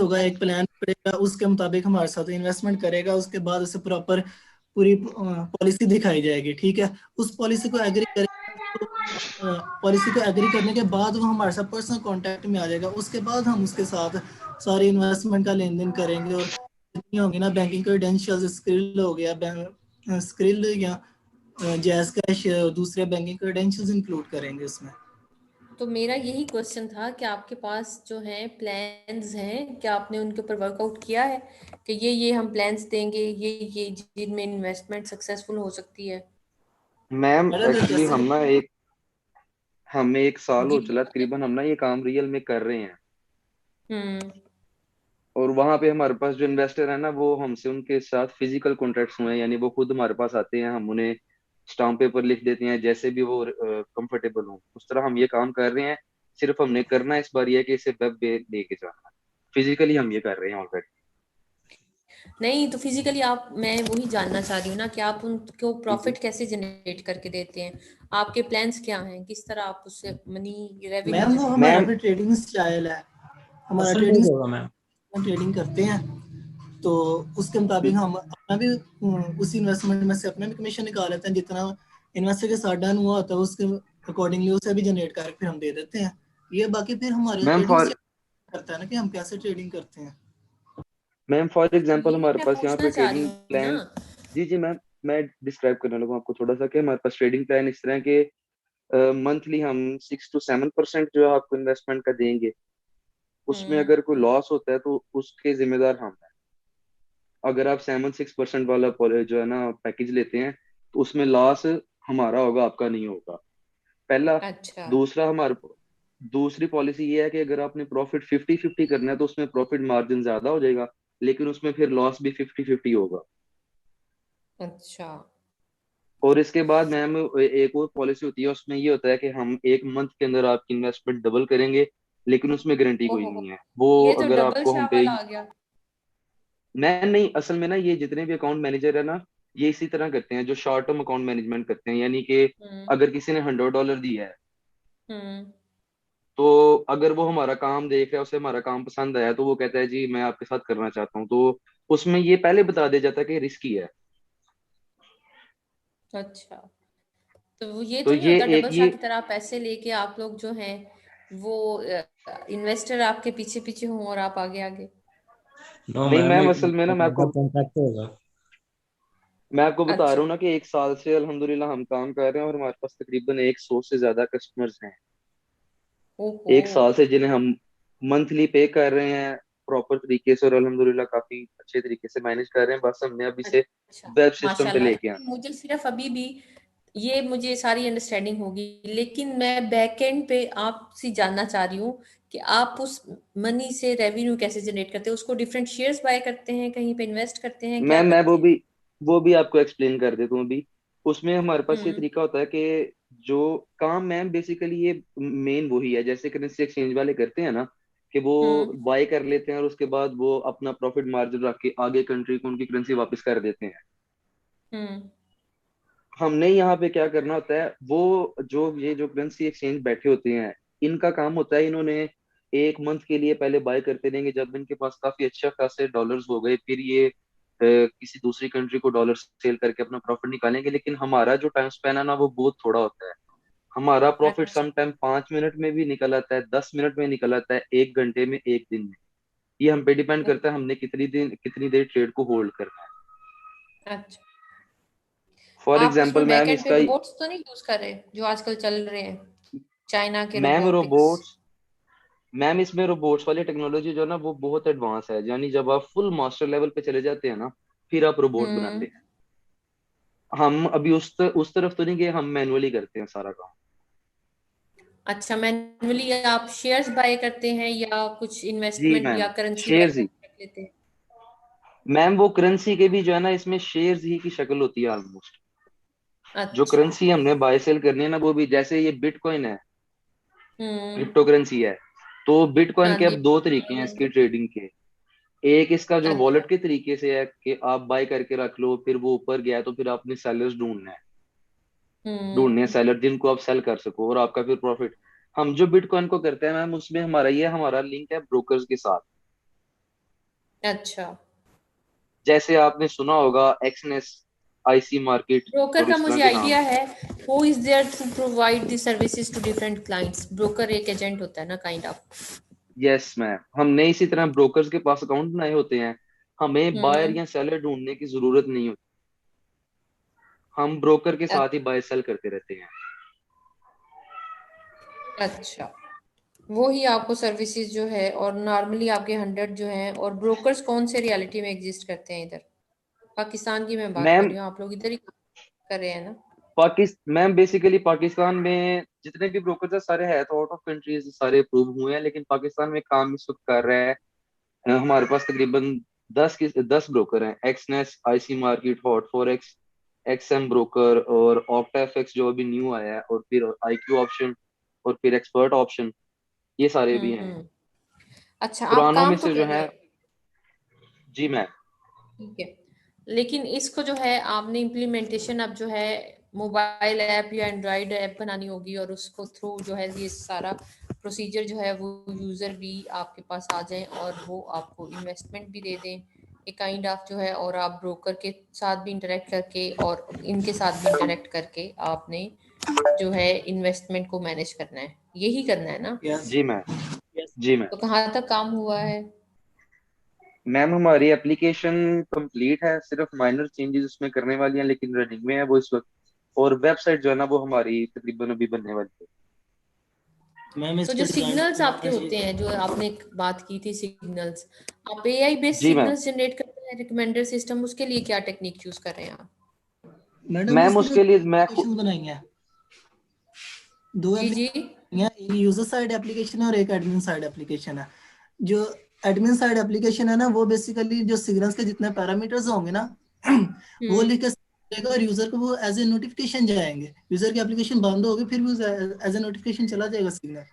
होगा, एक प्लान पड़ेगा, उसके मुताबिक हमारे साथ इन्वेस्टमेंट करेगा, उसके बाद उसे प्रॉपर पूरी पॉलिसी दिखाई जाएगी। ठीक है, उस पॉलिसी को एग्री करेगा तो पॉलिसी को एग्री करने के बाद वो हमारे साथ पर्सनल कांटेक्ट में आ जाएगा। उसके बाद हम उसके साथ सारी इन्वेस्टमेंट का लेन देन करेंगे, और जितनी होगी ना बैंकिंग क्रेडेंशियल्स, स्क्रिल हो गया, स्क्रिल या जैस कैश, दूसरे बैंकिंग क्रेडेंशियल्स इंक्लूड करेंगे उसमें। तो मेरा यही क्वेश्चन था कि आपके पास जो हैं प्लान्स हैं, क्या आपने उनके ऊपर वर्कआउट किया है कि ये हम प्लान्स देंगे, ये जिनमें इन्वेस्टमेंट सक्सेसफुल हो सकती है? मैम मैडम ये एक्चुअली कैसे? हमें एक साल जी हो चला बताइए। तकरीबन, हम ना ये काम रियल में कर रहे हैं। हम्म। और वहां पे हमारे पास जो इन्वेस्टर है ना, वो हमसे उनके साथ फिजिकल कॉन्ट्रैक्ट्स हुए हैं, यानी वो खुद हमारे पास आते हैं, हम उन्हें स्टाम्प पेपर लिख देते हैं, जैसे भी वो कंफर्टेबल हो उस तरह हम ये काम कर रहे हैं। सिर्फ हमने करना इस बार ये है कि इसे वेब पे लेके जाना है। फिजिकली हम ये कर रहे हैं ऑलरेडी। नहीं तो फिजिकली आप, मैं वही जानना चाह रही हूँ ना कि आप उनको जी जी। प्रॉफिट कैसे जनरेट करके देते हैं, आपके प्लान्स क्या हैं, किस तरह आप उससे मनी रेवेन्यू मैम वो जनरेट हमारा मैम भी ट्रेडिंग स्टाइल है, हमारा असल में ट्रेडिंग क्या होगा मैम? ट्रेडिंग करते हैं, तो उसके मुताबिक हम अपना भी उसी इन्वेस्टमेंट में से अपना भी कमीशन निकाल लेते हैं। जितना इन्वेस्टर के साथ डन हुआ होता है उसके अकॉर्डिंगली उसे भी जनरेट करके फिर हम दे देते हैं। ये बाकी फिर हमारे मैम ट्रेडिंग फॉर करता है ना कि हम कैसे ट्रेडिंग करते हैं। मैम फॉर तो एग्जांपल यही हमारे मैं पास यहाँ पूछना पे चाह रही ट्रेडिंग हूँ ना। प्लान। जी जी मैम, मैं डिस्क्राइब करने लगा आपको थोड़ा सा कि हमारे पास ट्रेडिंग प्लान इस तरह के मंथली हम 6 to 7% जो है आपको इन्वेस्टमेंट का देंगे। उसमें हम्म। अगर कोई लॉस होता है तो उसके जिम्मेदार हम हैं। अगर आप 7-6% वाला जो है ना पैकेज लेते हैं, तो उसमें लॉस हमारा होगा, आपका नहीं होगा, पहला। अच्छा। दूसरा हमारे दूसरी पॉलिसी ये है कि अगर आपने प्रॉफिट 50-50 करना है तो उसमें प्रॉफिट मार्जिन ज्यादा हो जाएगा, लेकिन उसमें फिर लॉस भी 50-50 होगा। अच्छा। और इसके बाद मैम एक और पॉलिसी होती है, उसमें ये होता है कि हम एक मंथ के अंदर आपकी इन्वेस्टमेंट डबल करेंगे, लेकिन उसमें गारंटी कोई ओहो, नहीं है। वो ये तो अगर डबल आपको हम पे चावल आ गया। मैं नहीं, असल में ना ये जितने भी अकाउंट मैनेजर है ना, ये इसी तरह करते हैं, जो शॉर्ट टर्म अकाउंट मैनेजमेंट करते हैं, यानी कि हम्म। अगर किसी ने $100 दिया है, हम्म। तो अगर वो हमारा काम देख रहा है, उसे हमारा काम पसंद आया, तो वो कहता है जी मैं आपके साथ करना चाहता हूँ, तो उसमें ये पहले बता दिया जाता है कि रिस्की है। अच्छा, तो ये तो तो नहीं ये होता एक डबल शाह ये की तरह पैसे लेके आप लोग जो हैं वो इन्वेस्टर आपके पीछे पीछे हों और आप आगे आगे? नो नहीं मैम, मैम, एक असल में ना बकायदा कॉन्ट्रैक्ट होगा। मैं आपको बता रहा अच्छा। हूँ ना कि एक साल से अल्हम्दुलिल्लाह हम काम कर रहे हैं, और हमारे पास तकरीबन 100 से ज्यादा कस्टमर्स हैं ओहो। एक साल से, जिन्हें हम मंथली पे कर रहे हैं प्रॉपर तरीके से, और अल्हम्दुलिल्लाह काफी अच्छे तरीके से मैनेज कर रहे हैं। बस हमने अभी से अच्छा, वेब सिस्टम पे माशाल्लाह। लेके लेकिन आना। मुझे सिर्फ अभी भी ये मुझे सारी अंडरस्टैंडिंग होगी, लेकिन मैं बैक एंड पे आपसे जानना चाह रही हूँ कि आप उस मनी से रेवेन्यू कैसे जनरेट करते हैं, उसको डिफरेंट शेयर्स बाय करते हैं, कहीं पे इन्वेस्ट करते हैं, क्या मैं करते हैं? वो भी आपको एक्सप्लेन कर देता हूँ अभी। उसमें हमारे पास ये हम्म। तरीका होता है कि जो काम मैम बेसिकली ये मेन वही है, जैसे करेंसी एक्सचेंज वाले करते हैं ना, कि वो हम्म। बाय कर लेते हैं और उसके बाद वो अपना प्रॉफिट मार्जिन रख के आगे कंट्री को उनकी करेंसी वापस कर देते हैं। हम्म। हमने यहाँ पे क्या करना होता है, वो जो ये जो करेंसी एक्सचेंज बैठे होते हैं, इनका काम होता है, इन्होंने एक मंथ के लिए पहले बाय करते रहेंगे, जब इनके पास काफी अच्छा खासे डॉलर्स हो गए, फिर ये किसी दूसरी कंट्री को डॉलर सेल करके अपना प्रॉफिट निकालेंगे। लेकिन हमारा जो टाइम स्पेन है ना, वो बहुत थोड़ा होता है। हमारा प्रॉफिट अच्छा। सम टाइम 5 मिनट में भी निकल आता है, 10 मिनट में निकल आता है, 1 घंटे में, एक दिन में। ये हम पे डिपेंड करता है हमने कितनी देर ट्रेड को होल्ड करना है। अच्छा, फॉर आप एग्जाम्पल उसमें मैम बैकएंड पे इसका रोबोट्स तो नहीं यूज कर रहे जो आजकल चल रहे हैं, चाइना के मैम रोबोटिक्स? रोबोट्स मैम इसमें रोबोट्स वाली टेक्नोलॉजी जो है ना, वो बहुत एडवांस है, यानी जब आप फुल मास्टर लेवल पे चले जाते हैं ना, फिर आप रोबोट बनाते हम्म। हैं। हम अभी उस तरफ तो नहीं गए, हम मैनुअली करते हैं सारा काम। अच्छा, मैन्युअली आप शेयर्स बाय करते हैं या कुछ जी इन्वेस्टमेंट मैम, या करेंसी बाय शेयर्स ही। करके रख लेते हैं? मैम वो करेंसी के भी जो है ना, इसमें शेयर्स ही की शक्ल होती है ऑलमोस्ट। जो अच्छा। करेंसी हमने बाय सेल करनी है ना, वो भी जैसे ये बिटकॉइन है, हम्म। क्रिप्टो करेंसी है, तो बिटकॉइन हाँ के जी। अब दो तरीके हैं इसके ट्रेडिंग के। एक इसका जो अच्छा। वॉलेट के तरीके से है कि आप बाय करके रख लो, फिर वो ऊपर गया तो फिर आपने सेलर्स ढूंढने हैं हम्म। सेलर जिनको आप सेल कर सको, और आपका फिर प्रॉफिट। हम जो बिटकॉइन को करते हैं मैम, उसमें हमारा लिंक है ब्रोकर्स के साथ। अच्छा, जैसे आपने सुना होगा एक्सनेस, आईसी मार्केट ब्रोकर और का इस तरह मुझे के नाम। आइडिया है। Who is there to provide the services to different clients? Broker एक एजेंट होता है ना, काइंड ऑफ। यस मैम, हमने इसी तरह ब्रोकर्स के पास अकाउंट बनाए होते हैं, हमें बायर हम्म। या सेलर ढूंढने की जरूरत नहीं होती, हम ब्रोकर के साथ ही अ- बाय सेल करते रहते हैं। अच्छा, वो ही आपको सर्विसेज जो है, और नॉर्मली आपके 100 जो हैं, और ब्रोकर्स कौन से रियलिटी में एग्जिस्ट करते हैं इधर? पाकिस्तान की मैं बात कर मैम रही हूँ, आप लोग इधर ही कर रहे हैं ना? मैम बेसिकली पाकिस्तान में जितने भी ब्रोकर्स है सारे है तो आउट ऑफ कंट्रीज सारे अप्रूव हुए हैं, लेकिन पाकिस्तान में काम इस वक्त कर रहा है। हमारे पास तकरीबन 10 ब्रोकर हैं, Exness, IC market, hot forex, XM broker और ऑक्टा एफएक्स जो अभी न्यू आया है, और फिर आईक्यू ऑप्शन, और फिर एक्सपर्ट ऑप्शन, ये सारे भी हैं हम्म। अच्छा, आप पुरानों में काम तो से जो कर रहे है। हैं, जी मैम। ठीक है, लेकिन इसको जो है आपने इम्प्लीमेंटेशन अब जो है मोबाइल ऐप या एंड्रॉयड ऐप बनानी होगी, और उसको थ्रू जो है ये सारा प्रोसीजर जो है वो यूज़र भी आपके पास आ जाए और वो आपको इन्वेस्टमेंट भी दे दें एक काइंड ऑफ जो है, और आप ब्रोकर के साथ भी इंटरेक्ट करके और इनके साथ भी इंटरेक्ट करके आपने जो है इन्वेस्टमेंट को मैनेज करना है, यही करना है ना? यस। जी मैम। जी मैम। तो कहाँ तक काम हुआ है? मैम हमारी एप्लीकेशन कंप्लीट है, सिर्फ माइनर चेंजेस उसमें करने वाली हैं, लेकिन रनिंग में है वो इस वक्त। और वेबसाइट जो है ना वो हमारी तकरीबन अभी बनने वाली है। मैम तो इस जो पर डिजाइन सिग्नल्स आपके बनाना होते चाहिए। हैं, जो आपने एक बात की थी सिग्नल्स, आप एआई बेस्ड जी मैम। सिग्नल्स जनरेट करते हैं रिकमेंडर सिस्टम, उसके लिए क्या टेक्निक यूज कर रहे हैं आप? मैडम मैम उसके लिए उसके लिए मैं एप्लीकेशन बनाई है, दो जी जी। एप्लीकेशन है, एक यूजर साइड एप्लीकेशन है और एक एडमिन साइड एप्लीकेशन है। जो एडमिन साइड एप्लीकेशन है ना, वो बेसिकली जो सिग्नल्स के जितने पैरामीटर्स होंगे ना वो हम्म। लिख के देगा, और यूजर को वो एज ए नोटिफिकेशन जाएंगे। यूजर की एप्लीकेशन बंद होगी फिर भी एज ए नोटिफिकेशन चला जाएगा सिग्नल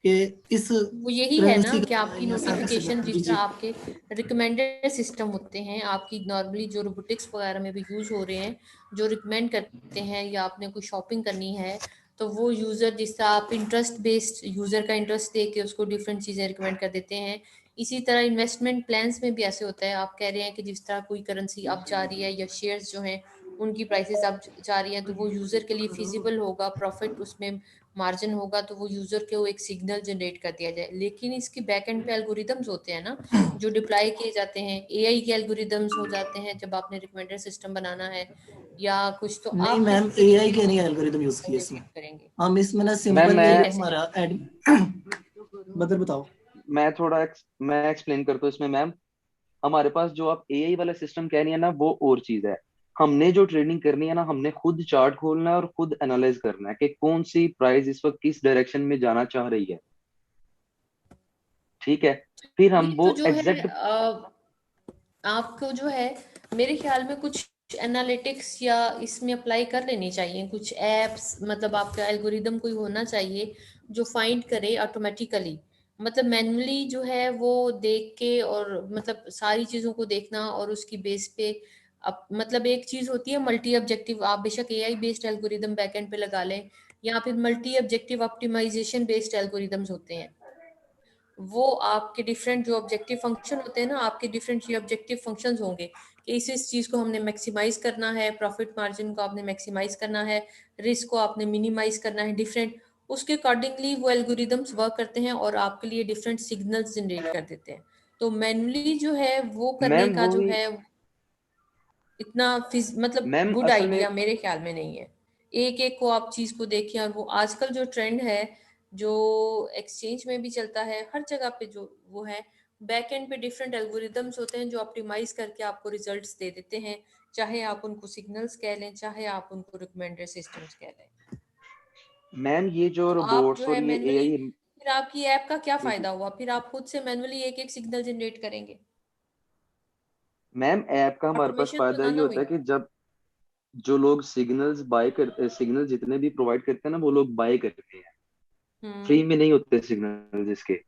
कि इस वो यही है ना करेंसी कि का है आपकी या सर्विस नोटिफिकेशन, का। जी जिस तरह जी। आपके रिकमेंडर सिस्टम होते हैं आपकी नॉर्मली जो रोबोटिक्स वगैरह में भी यूज हो रहे हैं, जो रिकमेंड करते हैं या आपने कोई शॉपिंग करनी है, तो वो यूजर, जिस तरह आप इंटरेस्ट बेस्ड यूजर का इंटरेस्ट देख के उसको डिफरेंट चीजें रिकमेंड कर देते हैं, इसी तरह इन्वेस्टमेंट प्लान्स में भी ऐसे होता है। आप कह रहे हैं कि जिस तरह कोई करेंसी अप जा रही है या शेयर्स जो हैं उनकी प्राइसेस अप जा रही हैं, तो वो यूजर के लिए फिजिबल होगा, प्रॉफिट उसमें मार्जिन होगा, तो वो यूजर को एक सिग्नल जनरेट कर दिया जाए। लेकिन इसके बैक एंड पे एल्गोरिदम्स होते हैं ना, जो डिप्लॉय किए जाते हैं, एआई के एल्गोरिदम्स हो जाते हैं जब आपने रिकमेंडर सिस्टम बनाना है या कुछ, तो नहीं आप किस मैम, एआई तरीके के नहीं से एल्गोरिदम यूज किए इसमें। जनरेट करेंगे? हम इसमें ना मैम सिंपल ये ये कैसे हमारा करेंगे? एड बदल बताओ। मैं थोड़ा मैं एक्सप्लेन करता हूँ इसमें मैम। हमारे पास जो आप एआई वाला सिस्टम कह रही है ना वो और चीज है। हमने जो ट्रेडिंग करनी है ना, हमने खुद चार्ट खोलना है और खुद एनालाइज करना है कि कौन सी प्राइस इस वक्त किस डायरेक्शन में जाना चाह रही है। ठीक है, फिर हम ये वो तो जो है एग्जैक्ट। आपको जो है मेरे ख्याल में कुछ एनालिटिक्स या इसमें अप्लाई कर लेनी चाहिए कुछ एप्स, मतलब आपका एल्गोरिदम कोई होना चाहिए जो फाइंड करे ऑटोमेटिकली, मतलब मैन्युअली जो है वो देख के, और मतलब सारी चीज़ों को देखना और उसकी बेस पे मतलब एक चीज़ होती है मल्टी ऑब्जेक्टिव, आप बेशक एआई बेस्ड एल्गोरिदम बैकएंड पे लगा लें, या फिर multi objective optimisation based algorithms होते हैं, वो आपके डिफरेंट जो ऑब्जेक्टिव फंक्शन होते हैं ना, आपके डिफरेंट ये ऑब्जेक्टिव फंक्शंस होंगे कि इस चीज को हमने मैक्सिमाइज करना है, प्रॉफिट मार्जिन को आपने मैक्सिमाइज करना है, रिस्क को आपने मिनिमाइज करना है, डिफरेंट उसके अकॉर्डिंगली वो एल्गोरिदम्स वर्क करते हैं और आपके लिए डिफरेंट सिग्नल्स जनरेट कर देते हैं। तो मैनुअली जो है वो करने मैम का वो जो ही है इतना मतलब मैम गुड असल में। आइडिया मेरे ख्याल में नहीं है। एक एक को आप चीज को देखें, और वो आजकल जो ट्रेंड है, जो एक्सचेंज में भी चलता है, हर जगह पे जो वो है, बैक एंड पे डिफरेंट एल्गोरिदम्स होते हैं जो ऑप्टिमाइज करके आपको रिजल्ट्स दे देते हैं, चाहे आप उनको सिग्नल्स कह लें, चाहे आप उनको रिकमेंडर सिस्टम्स कह लें। मैम ये जो तो आप जो रोबोट्स है और ये मैनुअली, एआई। फिर आपकी ऐप का क्या फायदा हुआ? फिर आप खुद से मैनुअली एक एक सिग्नल जनरेट करेंगे, मैम ऐप का हमारे पास ऑटोमेशन तो फायदा ना ये ना होता हुई। है कि जब जो लोग सिग्नल्स बाय करते, सिग्नल जितने भी प्रोवाइड करते हैं ना वो लोग बाय करते हैं, फ्री हम्म। में नहीं होते सिग्नल जिसके। तो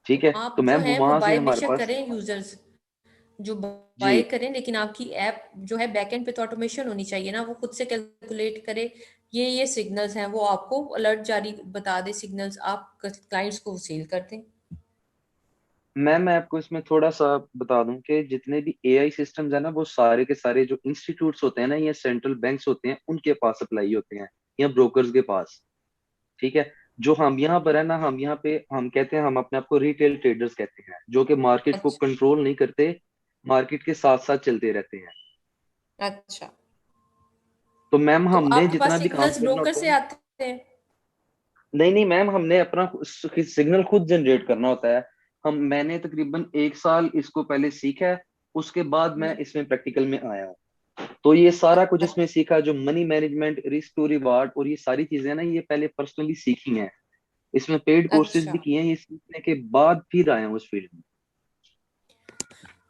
ठीक है, आप तो जो मैम वो है वो वहां से बाय हमारे बेशक पास। करें, यूजर्स जो जी बाय करें, लेकिन आपकी ऐप जो है बैकएंड पे तो ऑटोमेशन होनी चाहिए ना, वो खुद से कैलकुलेट करे ये सिग्नल्स हैं, वो आपको अलर्ट जारी बता दे, सिग्नल्स आप क्लाइंट्स को सेल कर दें। मैं आपको इसमें थोड़ा सा बता दूं कि जितने भी एआई सिस्टम्स है ना, वो सारे के सारे जो इंस्टीट्यूट्स होते हैं ना, या सेंट्रल बैंक्स होते हैं, उनके पास अप्लाई होते हैं, या ब्रोकर्स के पास। ठीक है। जो हम यहाँ पर है ना, हम यहाँ पे हम कहते हैं, हम अपने आप को रिटेल ट्रेडर्स कहते हैं, जो कि मार्केट को अच्छा कंट्रोल नहीं करते, मार्केट के साथ साथ चलते रहते हैं। अच्छा। तो मैम तो हमने आपके जितना पास भी काम सिग्नल्स करना ब्रोकर होता से है। आते हैं? नहीं नहीं मैम, हमने अपना सिग्नल खुद जनरेट करना होता है। मैंने तकरीबन 1 साल इसको पहले सीखा है, उसके बाद मैं हम्म, इसमें प्रैक्टिकल में आया हूँ। तो ये सारा कुछ अच्छा इसमें सीखा, जो money management, risk to reward और ये सारी चीजें ना, ये पहले पर्सनली सीखी हैं। इसमें पेड कोर्सेज अच्छा। भी किए हैं, ये सीखने के बाद फिर आया हूँ उस फील्ड में।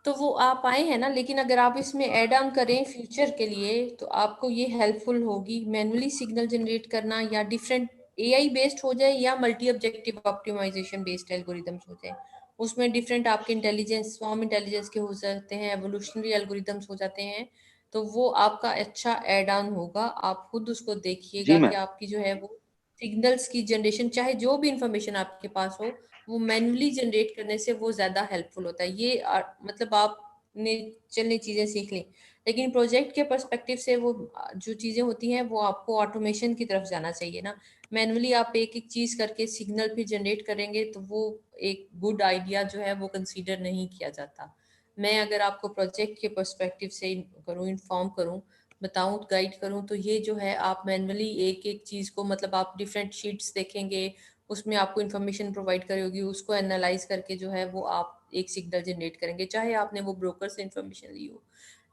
तो वो आप आए हैं ना, लेकिन अगर आप इसमें ऐड ऑन करें फ्यूचर के लिए तो आपको ये हेल्पफुल होगी। मैनुअली सिग्नल जनरेट करना या डिफरेंट एआई बेस्ड हो जाए या multi objective optimisation based algorithms हो जाए, उसमें डिफरेंट आपके इंटेलिजेंस, स्वॉर्म इंटेलिजेंस के हो सकते हैं, एवोल्यूशनरी एल्गोरिदम्स हो जाते हैं। तो वो आपका अच्छा ऐड ऑन होगा, आप खुद उसको जी देखिएगा कि मैम। आपकी जो है वो सिग्नल्स की जनरेशन, चाहे जो भी इंफॉर्मेशन आपके पास हो, वो मैन्युअली जनरेट करने से वो ज्यादा हेल्पफुल होता है। ये मतलब आपने चलनी चीजें सीख ली, लेकिन प्रोजेक्ट के पर्सपेक्टिव से वो जो चीजें होती हैं वो आपको ऑटोमेशन की तरफ जाना चाहिए ना। मैन्युअली आप एक एक चीज करके सिग्नल भी जनरेट करेंगे तो वो एक गुड आइडिया जो है वो कंसीडर नहीं किया जाता। मैं अगर आपको प्रोजेक्ट के पर्सपेक्टिव से करूँ, इन्फॉर्म करूँ, बताऊं, गाइड करूं, तो ये जो है आप मैन्युअली एक एक चीज को, मतलब आप डिफरेंट शीट्स देखेंगे, उसमें आपको इन्फॉर्मेशन प्रोवाइड करी होगी, उसको एनालाइज करके जो है वो आप एक सिग्नल जनरेट करेंगे, चाहे आपने वो ब्रोकर से इन्फॉर्मेशन ली हो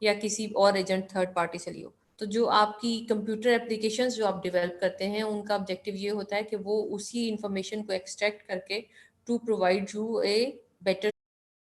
या किसी और एजेंट थर्ड पार्टी से ली हो। तो जो आपकी कंप्यूटर एप्लीकेशंस जो आप डेवलप करते हैं, उनका ऑब्जेक्टिव ये होता है कि वो उसी इंफॉर्मेशन को एक्सट्रैक्ट करके to provide you a better